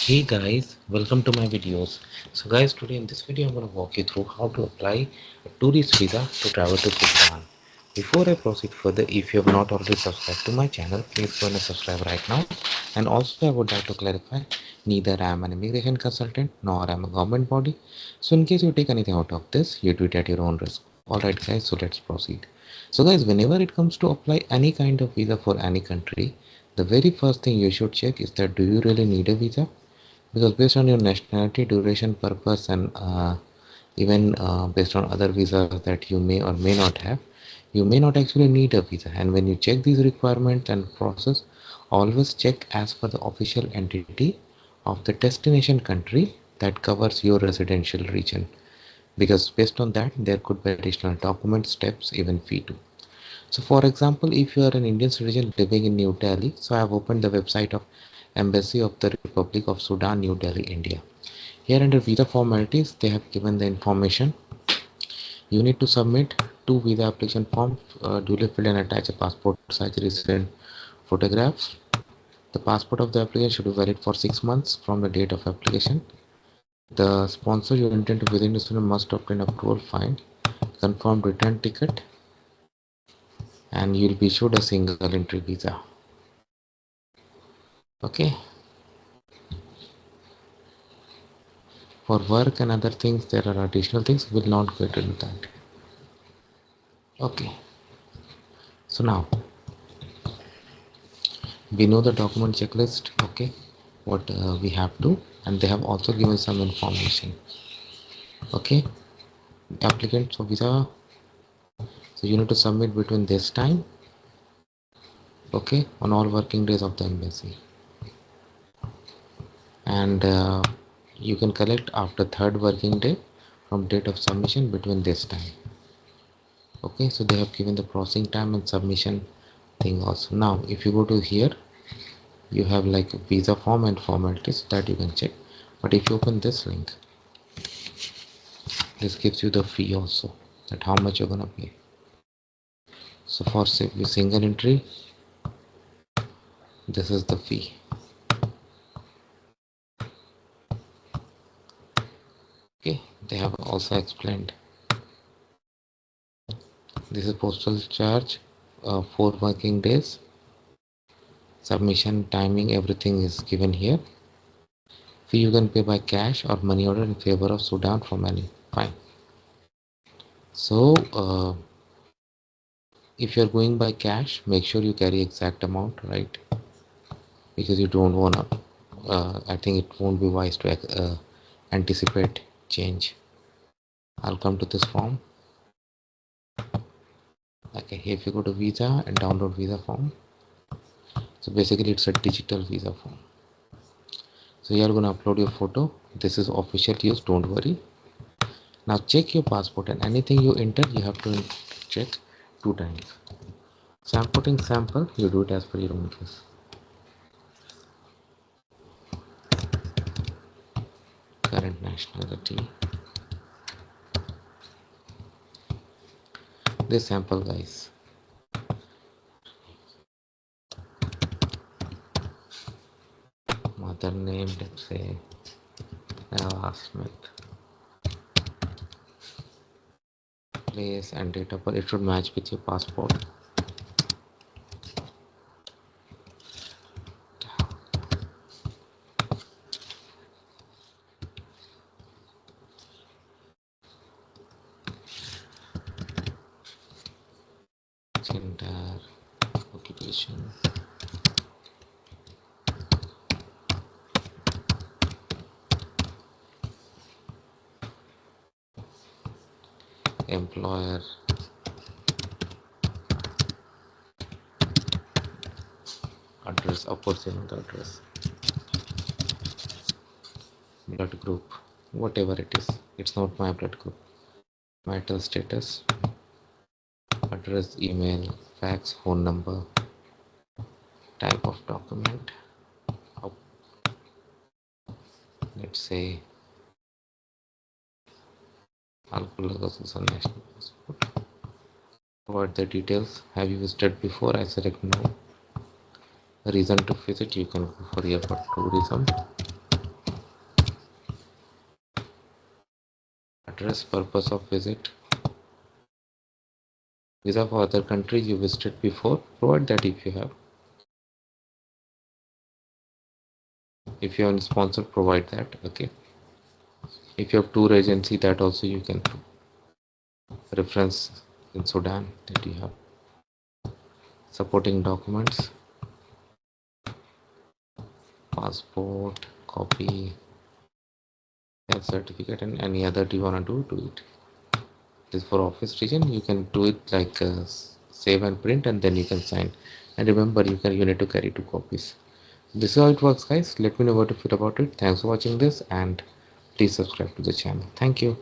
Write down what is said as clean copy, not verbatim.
Hey guys, welcome to my videos. So guys, today in this video I'm going to walk you through how to apply a tourist visa to travel to Sudan. Before I proceed further, if you have not already subscribed to my channel, please go and subscribe right now. And also I would like to clarify, neither I am an immigration consultant nor I am a government body. So in case you take anything out of this, you do it at your own risk. Alright guys, so let's proceed. So guys, whenever it comes to apply any kind of visa for any country, the very first thing you should check is that do you really need a visa? Because based on your nationality, duration, purpose, and even based on other visas that you may or may not have, you may not actually need a visa. And when you check these requirements and process, always check as per the official entity of the destination country that covers your residential region, because based on that there could be additional document steps, even fee too. So for example, if you are an Indian citizen living in New Delhi, so I have opened the website of Embassy of the Republic of Sudan, New Delhi, India. Here under visa formalities, they have given the information. You need to submit two visa application forms, duly filled and attach a passport size recent photographs. The passport of the applicant should be valid for 6 months from the date of application. The sponsor you intend to visit the student must obtain approval fine, confirmed return ticket, and you will be issued a single entry visa. Okay. For work and other things, there are additional things. We'll not get into that. Okay. So now we know the document checklist. Okay, what we have to, and they have also given some information. Okay, applicant for visa. So you need to submit between this time. Okay, on all working days of the embassy, and you can collect after third working day from date of submission between this time. Okay, so they have given the processing time and submission thing also. Now if you go to here, you have like a visa form and formalities that you can check. But if you open this link, this gives you the fee also, that how much you're gonna pay. So for single entry, this is the fee. Okay, they have also explained this is postal charge, 4 working days, submission timing, everything is given here. Fee you can pay by cash or money order in favor of Sudan for money. Fine. So if you're going by cash, make sure you carry exact amount, right? Because you don't wanna I think it won't be wise to anticipate change. I'll come to this form. Okay, here if you go to visa and download visa form, so basically it's a digital visa form. So you are going to upload your photo. This is official use, don't worry. Now check your passport, and anything you enter you have to check 2 times. So I'm putting sample, you do it as per your own case. Current nationality, this sample guys. Mother name, let's say Smith. Place and date of birth, it should match with your passport. Gender, occupation, employer, address, opposite the address, blood group, whatever it is. It's not my blood group. Marital status, address, email, fax, phone number, type of document, let's say national passport. Provide the details. Have you visited before? I select no. Reason to visit, you can go for here for tourism. address, purpose of visit, visa for other countries you visited before, provide that if you have. If you are sponsored, provide that. Okay, if you have tour agency, that also you can reference in Sudan that you have. Supporting documents, passport copy, health certificate, and any other you want to do it. This for office region, you can do it like save and print, and then you can sign. And remember, you need to carry 2 copies. This is how it works, guys. Let me know what you feel about it. Thanks for watching this, and please subscribe to the channel. Thank you.